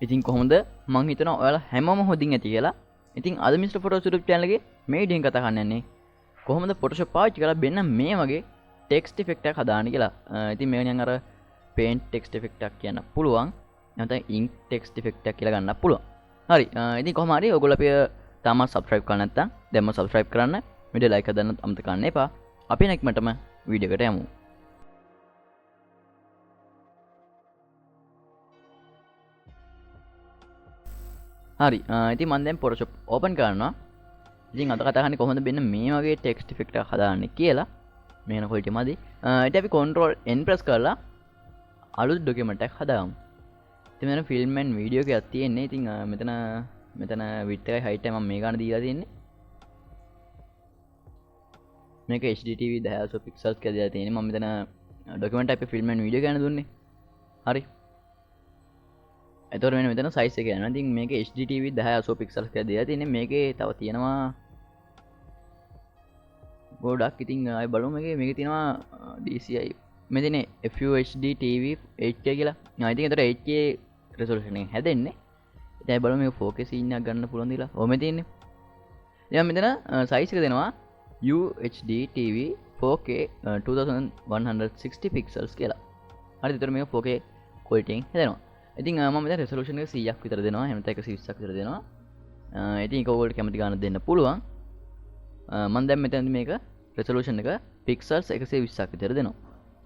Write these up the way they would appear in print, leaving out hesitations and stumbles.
ඉතින් කොහොමද මං හිතනවා ඔයාලා හැමෝම හොඳින් ඇති කියලා. ඉතින් අද Mr.photos YouTube channel එකේ මේ වීඩියෝ එක කතා කරන්න යන්නේ කොහොමද Photoshop පාවිච්චි කරලා මෙන්න මේ වගේ text effect එකක් හදාන්න කියලා. ඉතින් මේක නිකන් අර paint text effect එකක් කියන්න පුළුවන්. නැත්නම් ink text effect එකක් කියලා ගන්නත් පුළුවන්. හරි. ඉතින් කොහොම හරි ඔයගොල්ලෝ අපි තාමත් subscribe කරලා නැත්නම් දැන්ම subscribe කරන්න. වීඩියෝ like හදන්න අමතක කරන්න එපා. අපි නැක්මටම වීඩියෝ එකට යමු. හරි. ඉතින් මම දැන් Photoshop open කරනවා. ඉතින් අද කතා කරන්නේ කොහොමද මෙන්න මේ වගේ text effect එකක් හදාන්නේ කියලා. මේන quality මදි. ඉතින් අපි control n press කරලා අලුත් document එකක් හදාගමු. ඉතින් මෙතන film and video එකක් තියෙන්නේ. ඉතින් මෙතන width එකයි height එකයි මම මේ ගන්න දීලා තියෙන්නේ. මේක HD TV 1080 pixels කියලා දීලා තියෙන්නේ. මම මෙතන document type film and video ගන්න දුන්නේ. හරි. එතකොට මෙතන size එක යනවා. ඉතින් මේක HD TV 1080 pixels කියලා දීලා තියෙන්නේ. මේකේ තව තියෙනවා ගොඩක්. ඉතින් ආයෙ බලමු මේකේ තියෙනවා DCI මෙතන FUHD TV 8K කියලා. ඉතින් එතකොට 8K resolution එක හැදෙන්නේ. ඉතින් ආයෙ බලමු මේක 4K scene එකක් ගන්න පුළුවන්ද කියලා. ඔය මේ තියෙන්නේ. ඉතින් මෙතන size එක දෙනවා UHD TV 4K 2160 pixels කියලා. හරි. එතකොට මේක 4K quality එකෙන් හැදෙනවා. ඉතින් මම මෙතන resolution එක 100ක් විතර දෙනවා. එහෙම නැත්නම් 120ක් විතර දෙනවා. ඉතින් ඒක ඔයගොල්ලෝ කැමති ගානක් දෙන්න පුළුවන්. මම දැන් මෙතනදී මේක resolution එක pixels 120ක් විතර දෙනවා.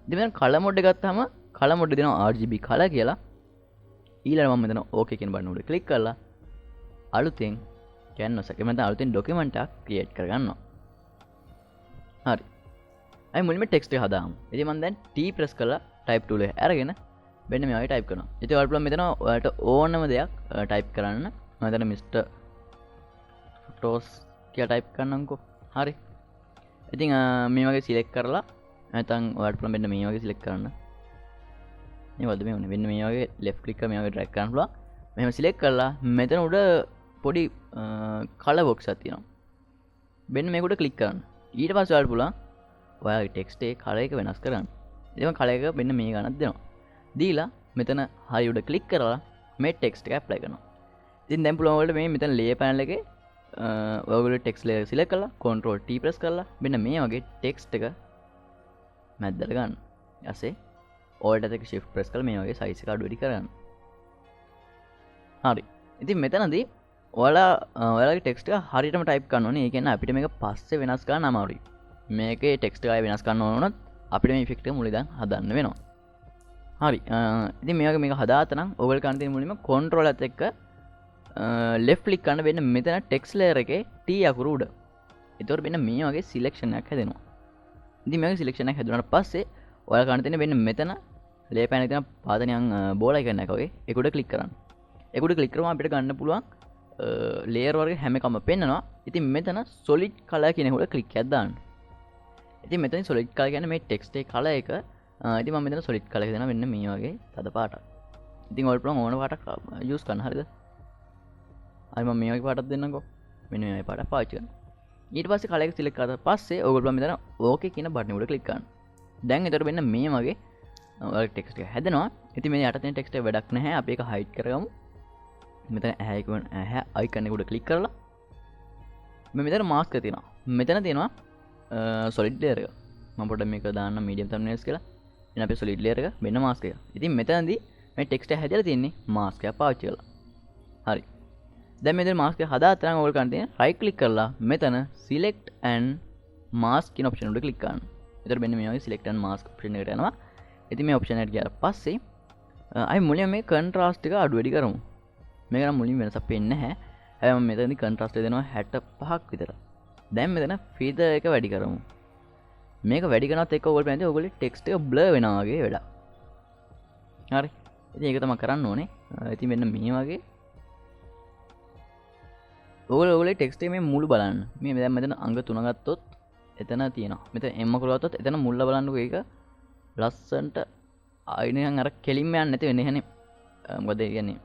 ඉතින් මෙතන color mode එක ගත්තාම color mode දෙනවා RGB color කියලා. ඊළඟට මම මෙතන okay කියන බටන් උඩ click කරලා අලුතෙන් canvas එකේ මම අලුතෙන් document එකක් create කරගන්නවා. හරි. අයි මුලින්ම text එක හදාමු. ඉතින් මම දැන් T press කරලා type tool එක අරගෙන මෙන්න මේ වගේ type කරනවා. ඉතින් ඔයාලට පුළුවන් මෙතන ඔයාලට ඕනම දෙයක් type කරන්න. මම මෙතන Mr.photos කියලා type කරන්නම්කෝ. හරි. ඉතින් මේ වගේ select කරලා නැත්නම් ඔයාලට පුළුවන් මෙන්න මේ වගේ select කරන්න. මේ වලද මේ වුනේ. මෙන්න මේ වගේ left click කරලා මේ වගේ drag කරන්න පුළුවන්. මෙහෙම select කරලා මෙතන උඩ පොඩි color box එකක් තියෙනවා. මෙන්න මේක උඩ click කරන්න. ඊට පස්සේ ඔයාලට පුළුවන් ඔයාලගේ text එකේ color එක වෙනස් කරන්න. ඉතින් මම color එක මෙන්න මේ ගණන් දෙනවා. දීලා මෙතන හරි උඩ ක්ලික් කරලා මේ ටෙක්ස්ට් එක ඇප්ලයි කරනවා. ඉතින් දැන් පුළුවන් ඔයාලට මේ මෙතන layer panel එකේ ඔයගොල්ලෝ ටෙක්ස්ට් layer select කරලා control T press කරලා මෙන්න මේ වගේ ටෙක්ස්ට් එක මැද්දට ගන්න. ඊපස්සේ alt එක shift press කරලා මේ වගේ size එක අඩු වැඩි කරගන්න. හරි. ඉතින් මෙතනදී ඔයාලගේ ටෙක්ස්ට් එක හරියටම type කරන්න ඕනේ. ඒ කියන්නේ අපිට මේක පස්සේ වෙනස් කරන්න අමාරුයි. මේකේ ටෙක්ස්ට් එක වෙනස් කරන්න ඕන වුණොත් අපිට මේ effect එක මුලින් හදන්න වෙනවා. හරි. ඉතින් මේක හදාත නම් ඔයගොල්ලෝ කරන්න තියෙන මුලින්ම control එකත් එක්ක left click කරන්න වෙන්න මෙතන text layer එකේ T අකුර උඩ. ඒතකොට මෙන්න මේ වගේ selection එකක් හැදෙනවා. ඉතින් මේ වගේ selection එකක් හැදුනාට පස්සේ ඔයාලා කරන්න තියෙන්නේ වෙන්න මෙතන layer panel එකේ තියෙන පාදණියන් බෝල icon එක වගේ ඒක උඩ click කරන්න. ඒක උඩ click කරාම අපිට ගන්න පුළුවන් layer වර්ග හැම එකම පෙන්නනවා. ඉතින් මෙතන solid color කියන එක උඩ click එකක් දාන්න. ඉතින් මෙතන solid color කියන්නේ මේ text එකේ color එක ඉතින් මම මෙතන solid color එක දෙනවා මෙන්න මේ වගේ තද පාටක්. ඉතින් ඔයාලට පුළුවන් ඕන පාටක් use කරන්න. හරිද? හරි මම මේ වගේ පාටක් දෙන්නම්කෝ. මෙන්න මේ වගේ පාටක් පාවිච්චි කරනවා. ඊට පස්සේ color එක select කරලා පස්සේ ඔයගොල්ලෝ මෙතන okay කියන බටන් උඩ click කරන්න. දැන් එතකොට මෙන්න මේ වගේ ඔයාලගේ text එක හැදෙනවා. ඉතින් මේ යට තියෙන text එක වැඩක් නැහැ. අපි ඒක hide කරගමු. මෙතන ඇහැ icon එක උඩ click කරලා මෙතන mask එක තියෙනවා. මෙතන තියෙනවා solid layer එක. මම පොඩ්ඩක් මේක දාන්න medium thumbnails කියලා. එන අපේ solid layer එක මෙන්න mask එක. ඉතින් මෙතනදී මේ text එක හැදලා තියෙන්නේ mask එක පාවිච්චි කරලා. හරි. දැන් මෙතන mask එක හදාගත්තා නම් ඔයගොල්ලෝ කරන්න තියෙන්නේ right click කරලා මෙතන select and mask කියන option උඩ click කරන්න. එතකොට මෙන්න මේ වගේ select and mask option එකට යනවා. ඉතින් මේ option එකට ගියාට පස්සේ අපි මුලින්ම මේ contrast එක අඩු වැඩි කරමු. මේක නම් මුලින් වෙනසක් පේන්නේ නැහැ. හැබැයි මම මෙතනදී contrast එක දෙනවා 65ක් විතර. දැන් මෙතන feather එක වැඩි කරමු. මේක වැඩි කරනත් එක්ක ඔයගොල්ලෝ බලන්නේ ඔයගොල්ලෝ ටෙක්ස්ට් එක බ්ලර් වෙනවා වගේ වැඩක්. හරි. ඉතින් ඒක තමයි කරන්න ඕනේ. ඉතින් මෙන්න මේ වගේ ඔයගොල්ලෝ ටෙක්ස්ට් එකේ මේ මුල බලන්න. මේ දැන් මෙතන අංග 3 ගත්තොත් එතන තියෙනවා. මෙතන M අකුර ගත්තොත් එතන මුල බලන්නකෝ ඒක ලස්සන්ට ආයිනයන් අර කෙලින්ම යන්නේ නැති වෙන්නේ එහෙනේ. මොකද ඒ කියන්නේ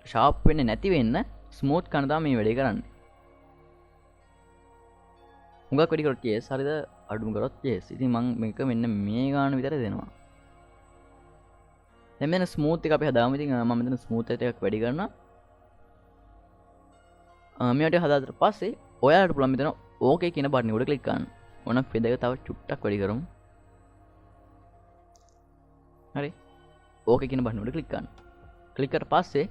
ෂාප් වෙන්නේ නැති වෙන්න ස්මූත් කරන තමයි මේ වැඩේ කරන්නේ. හුඟක් වැඩි කරොත් yes හරිද අඩුම කරොත් yes. ඉතින් මම මේක මෙන්න මේ ගාන විතර දෙනවා. දැන් මෙතන ස්මූත් එක අපි හදාමු. ඉතින් මම මෙතන ස්මූත් එකක් වැඩි කරනවා. මේවට හදාගත්ත පස්සේ ඔයාලට පුළුවන් මෙතන ඕකේ කියන බටන් එක උඩ ක්ලික් කරන්න. ඕන ෆෙදර් එක තව චුට්ටක් වැඩි කරමු. හරි. ඕකේ කියන බටන් උඩ ක්ලික් කරන්න. ක්ලික් කරලා පස්සේ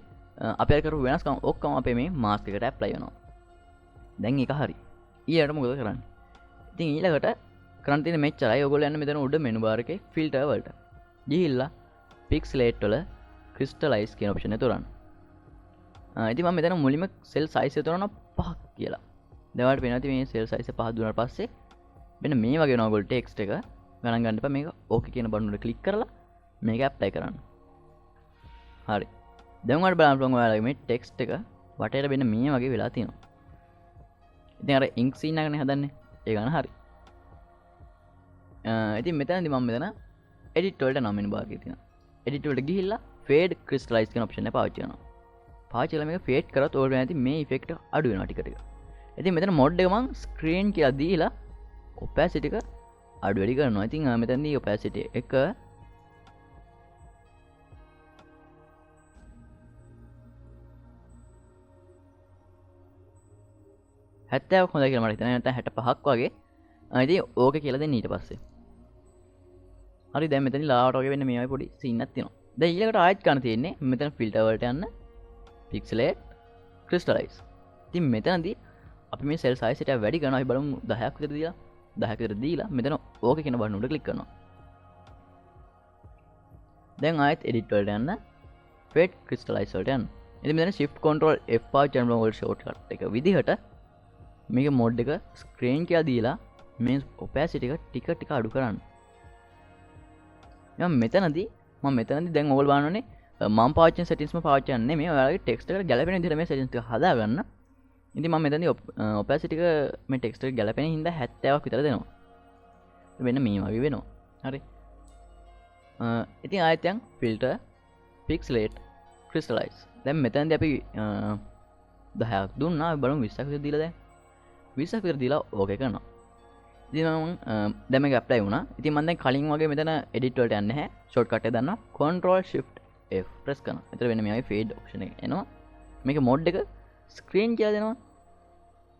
අපි අර කරපු වෙනස්කම් ඔක්කොම අපේ මේ මාස්ක් එකට ඇප්ලයි වෙනවා. දැන් ඒක හරි. ඊළඟට මොකද කරන්නේ? ඉතින් ඊළඟට කරන්න තියෙන මෙච්චරයි. ඔයගොල්ලෝ යන්න මෙතන උඩ මෙනු බාර් එකේ ෆිල්ටර් වලට. ගිහිල්ලා පික්සලේට් වල ක්‍රිස්ටලයිස් කියන ඔප්ෂන් එක තෝරන්න. ඉතින් මම මෙතන මුලින්ම සෙල් සයිස් එක තෝරනවා 5ක් කියලා. දැන් ඔයාලට පේනවා ඉතින් මේ සෙල් සයිස් එක 5 දුන්නාට පස්සේ මෙන්න මේ වගේ වෙනවා ඔයගොල්ලෝ ටෙක්ස්ට් එක ගණන් ගන්න එපා. මේක ඕකේ කියන බටන් උඩ ක්ලික් කරලා මේක ඇප්ලයි කරන්න. හරි. දැන් ඔයාලට බලන්න පුළුවන් ඔයාලගේ මේ ටෙක්ස්ට් එක වටේට වෙන්න මේ වගේ වෙලා තියෙනවා. ඉතින් අර ඉන්ක් සීන් එකනේ හදන්නේ. ඒ ගන්න හරි. ඉතින් මෙතනදී මම මෙතන edit වලට නම් වෙන භාගය තියෙනවා. edit වලට ගිහිල්ලා fade crystallize කියන option එක පාවිච්චි කරනවා. පාවිච්චි කරලා මේක fade කරොත් ඕල් වෙන ඇති මේ effect එක අඩු වෙනවා ටික ටික. ඉතින් මෙතන mod එක මම screen කියලා දීලා opacity එක අඩු වැඩි කරනවා. ඉතින් මෙතනදී opacity එක 70ක් හොඳයි කියලා මට හිතෙනවා. නැත්නම් 65ක් වගේ. ඉතින් ඕක කියලා දෙන්න ඊට පස්සේ. හරි දැන් මෙතන ලාවට වගේ වෙන්න මේ වගේ පොඩි සීන් එකක් තියෙනවා. දැන් ඊළඟට ආයෙත් ගන්න තියෙන්නේ මෙතන ෆිල්ටර් වලට යන්න pixelate crystallize. ඉතින් මෙතනදී අපි මේ සෙල් සයිස් එක වැඩි කරනවා. අපි බලමු 10ක් විතර දීලා 10ක් විතර දීලා මෙතන ඕක කියන බටන් උඩ ක්ලික් කරනවා. දැන් ආයෙත් edit වලට යන්න fade crystallize වලට යන්න. ඉතින් මෙතන shift control F පාවිච්චි කරන වල shortcut එක විදිහට මේක mod එක screen කියලා දීලා මේ opacity එක ටික ටික අඩු කරන්න. මම මෙතනදී දැන් ඔයගොල්ලෝ බලනෝනේ මම පාවිච්චි කරන settings ම පාවිච්චි කරන්නේ මේ ඔයාලගේ text එකට ගැලපෙන විදිහට මේ settings ටික හදාගන්න. ඉතින් මම මෙතනදී opacity එක මේ text එකට ගැලපෙන හින්දා 70ක් විතර දෙනවා. වෙන මේ වගේ වෙනවා. හරි. ඉතින් ආයෙත් යන් filter pixelate crystallize. දැන් මෙතනදී අපි 10ක් දුන්නා. අපි බලමු 20ක් විතර දීලා දැන් 20ක් විතර දීලා ඕකේ කරනවා. ඉතින් මම දැන් මේක ඇප්ලයි වුණා. ඉතින් මම දැන් කලින් වගේ මෙතන edit වලට යන්නේ නැහැ. shortcut එක දානවා control shift F press කරනවා. එතන වෙන මේ වගේ fade option එක එනවා. මේක mod එක screen කියලා දෙනවා.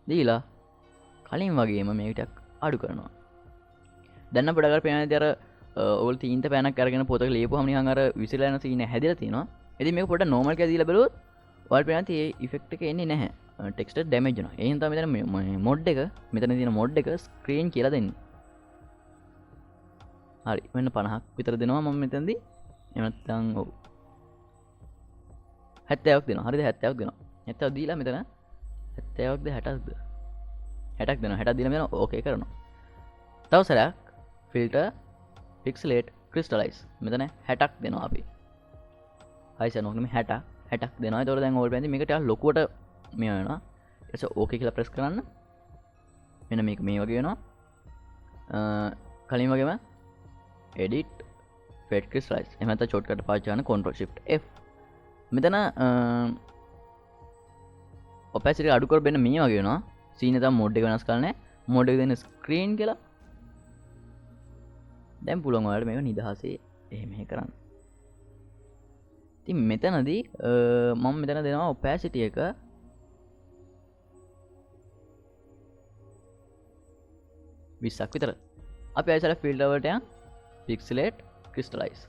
දීලා කලින් වගේම මේක ටිකක් අඩු කරනවා. දැන් අපිට අර පේන විදිහට අර ඕල් තීන්ත පෑනක් අරගෙන පොතක ලියපුවාම නිකන් අර විසිරලා යන සීන් හැදිලා තියෙනවා. ඉතින් මේක පොඩ්ඩක් normal කියලා දීලා බලුවොත් ඔයාලට පේනවා මේ effect එක එන්නේ නැහැ. ටෙක්ස්ට් එක ඩැමේජ් වෙනවා. ඒ හින්දා මෙතන mod එක මෙතන තියෙන mod එක screen කියලා දෙන්නේ. හරි. මෙන්න 50ක් විතර දෙනවා මම මෙතනදී. එහෙම නැත්නම් ඔව් 70ක් දෙනවා. හරිද 70ක් දෙනවා. 70ක් දීලා මෙතන 70ක්ද 60ක්ද 60ක් දෙනවා. 60ක් දීලා මෙතන ඕකේ කරනවා. තව සැරයක් filter pixelate crystallize මෙතන 60ක් දෙනවා අපි. හයි සර් මොකද මේ 60ක් දෙනවා. ඒතකොට දැන් ඕල් පැන්දි මේක ටිකක් ලොකුවට මේ වෙනවා. ඊට පස්සේ ඕකේ කියලා ප්‍රෙස් කරන්න. මෙන්න මේක මේ වගේ වෙනවා. කලින් වගේම edit fade crystallize. එහෙම නැත්නම් shortcut පාවිච්චි කරන control shift F. මෙතන opacity අඩු කරගෙන මේ වගේ වෙනවා. scene එක තමයි mode එක වෙනස් කරන්නේ. mode එක දෙන්න screen කියලා. දැන් පුළුවන් ඔයාලට මේක නිදහසේ එහෙම කරන්න. ඉතින් මෙතනදී මම මෙතන දෙනවා opacity එක 20ක් විතර. අපි ආයෙත් ෆිල්ටර් වලට යන් pixelate crystallize.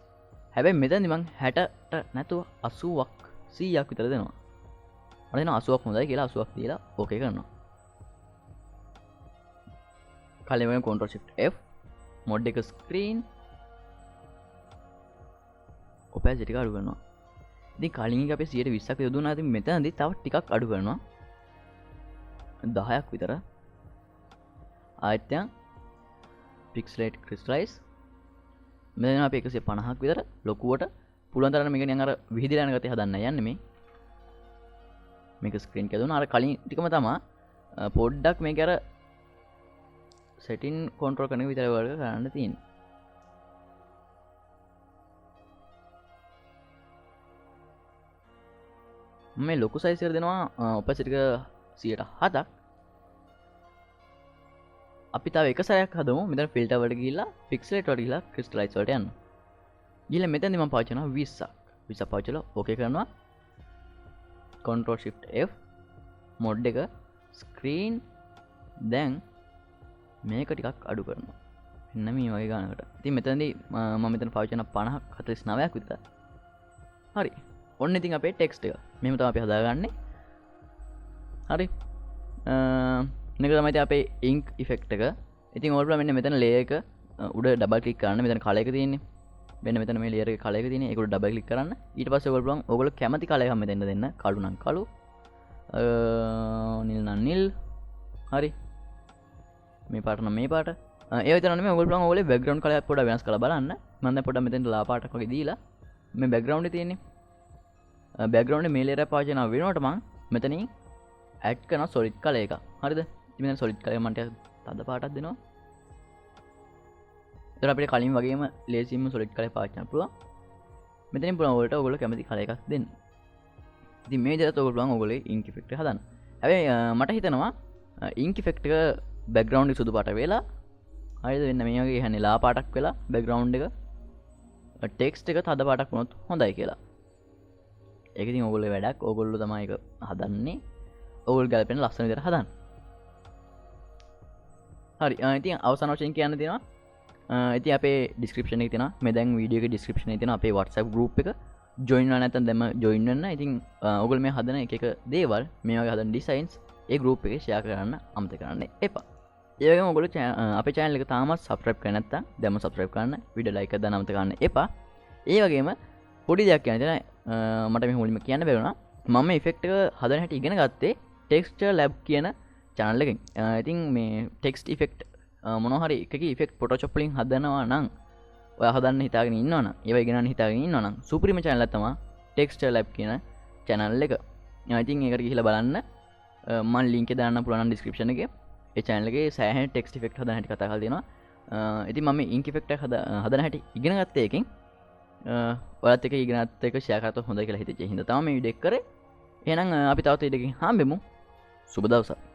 හැබැයි මෙතනදී මම 60ට නැතුව 80ක් 100ක් විතර දෙනවා. මම දෙනවා 80ක් හොඳයි කියලා 80ක් දීලා ඕකේ කරනවා. කලින් වගේ control shift F mod එක screen opacity එක අඩු කරනවා. ඉතින් කලින් එක අපි 120ක් විතර දුන්නා. ඉතින් මෙතනදී තව ටිකක් අඩු කරනවා. 10ක් විතර. ආයෙත් යන් pixelate crystallize මෙතන අපි 150ක් විතර ලොකුවට පුළුවන් තරම් මේක නිකන් අර විහිදලා යන ගතිය හදන්න යන්නේ මේ. මේක ස්ක්‍රීන් එක දුන්නා. අර කලින් ටිකම තමයි පොඩ්ඩක් මේක අර setting control කරන විතර වල කරන්න තියෙන්නේ. මේ ලොකු සයිස් එක දෙනවා opacity එක 107ක්. අපි තව එක සැරයක් හදමු. මෙතන filter වලට ගිහිල්ලා pixelate වලට ගිහිල්ලා crystallize වලට යන්න. ඊළ මෙතැදි මම පාවිච්චි කරනවා 20ක් පාවිච්චි කරලා ඕකේ කරනවා Ctrl Shift F මොඩ් එක ස්ක්‍රීන් දැන් මේක ටිකක් අඩු කරනවා එන්න මේ වගේ ගානකට ඉතින් මෙතනදී මම මෙතන පාවිච්චි කරන 50ක් 49ක් විතර හරි ඔන්න ඉතින් අපේ ටෙක්ස්ට් එක මෙහෙම තමයි අපි හදාගන්නේ හරි මේක තමයි ඉතින් අපේ ඉන්ක් ඉෆෙක්ට් එක ඉතින් ඕල්බලා මෙන්න මෙතන ලේයර් එක උඩ ඩබල් ක්ලික් කරන්න මෙතන කලර් එක තියෙන්නේ මෙන්න මෙතන මේ ලේයර් එකේ කලර් එක තියෙන්නේ ඒක උඩ ඩබල් ක්ලික් කරන්න ඊට පස්සේ ඔයගොල්ලෝ කැමති කලර් එකක් මෙතෙන්ද දෙන්න කළු නම් කළු නිල් නම් නිල් හරි මේ පාට නම් මේ පාට ඒ විතර නෙමෙයි ඔයගොල්ලෝ බෑග්ග්‍රවුන්ඩ් කලර් එක පොඩ්ඩක් වෙනස් කරලා බලන්න මම දැන් පොඩ්ඩක් මෙතෙන්ට ලා පාටක් වගේ දීලා මේ බෑග්ග්‍රවුන්ඩ් එකේ තියෙන්නේ බෑග්ග්‍රවුන්ඩ් එකේ මේ ලේයර් එක පාවිච්චි කරන වෙනකොට මම මෙතනින් ඇඩ් කරන සොලිඩ් කලර් එක හරිද ඉතින් මෙතන සොලිඩ් කලර් මන්ට තද පාටක් දෙනවා එතකොට අපිට කලින් වගේම ලේසියෙන්ම සොලිඩ් කලර් පාවිච්චි කරන්න පුළුවන් මෙතනින් පුළුවන් ඔයගොල්ලෝ කැමති කලර් එකක් දෙන්න ඉතින් මේ විදිහට ඔයගොල්ලෝ ඉන්ක් ඉෆෙක්ට් එක හදන්න හැබැයි මට හිතෙනවා ඉන්ක් ඉෆෙක්ට් එක බෑග්ග්‍රවුන්ඩ් එක සුදු පාට වෙලා හරිද වෙන්න මේ වගේ යන්නේ ලා පාටක් වෙලා බෑග්ග්‍රවුන්ඩ් එක ටෙක්ස්ට් එක තද පාටක් වුණොත් හොඳයි කියලා ඒක ඉතින් ඔයගොල්ලෝ වැඩක් ඔයගොල්ලෝ තමයි ඒක හදන්නේ ඔයගොල්ලෝ ගැලපෙන ලස්සන විදිහට හදන්න හරි ඉතින් අවසාන වශයෙන් කියන්න තියෙනවා ඉතින් අපේ ඩිස්ක්‍රිප්ෂන් එකේ තියෙනවා මේ දැන් වීඩියෝ එකේ ඩිස්ක්‍රිප්ෂන් එකේ තියෙනවා අපේ WhatsApp group එක join වෙලා නැත්නම් දැන්ම join වෙන්න ඉතින් ඔයගොල්ලෝ මේ හදන එක දේවල් මේ වගේ හදන designs ඒ group එකේ share කරන්න අමතක කරන්න එපා ඒ වගේම ඔයගොල්ලෝ අපේ channel එක තාමත් subscribe කරලා නැත්නම් දැන්ම subscribe කරන්න වීඩියෝ like එකක් දාන්න අමතක කරන්න එපා ඒ වගේම පොඩි දෙයක් කියන්න තියෙනවා මට මේ මුලින්ම කියන්න බැරුණා මම මේ effect එක හදන හැටි ඉගෙන ගත්තේ texture lab කියන channel එකෙන් ඉතින් මේ text effect මොනවා හරි එකක effect Photoshop වලින් හදනවා නම් ඔයා හදන්න හිතාගෙන ඉන්නවනම් ඒවා ඉගෙනන්න හිතාගෙන ඉන්නවනම් සුපිරිම channel එක තමයි texture lab කියන channel එක ඉතින් ඒකට ගිහිල්ලා බලන්න මම link එක දාන්න පුළුවන් description එකේ ඒ channel එකේ සෑහෙන text effect හදන හැටි කතා කරලා තියෙනවා ඉතින් මම මේ ink effect එක හදන හැටි ඉගෙන ගත්තේ එකෙන් ඔයාලත් එක්ක ඉගෙනත් එක share කරතොත් හොඳයි කියලා හිතෙච්ච හින්දා තමයි මේ වීඩියෝ එක කරේ එහෙනම් අපි තවත් වීඩියෝ එකකින් හම්බෙමු සුබ දවසක්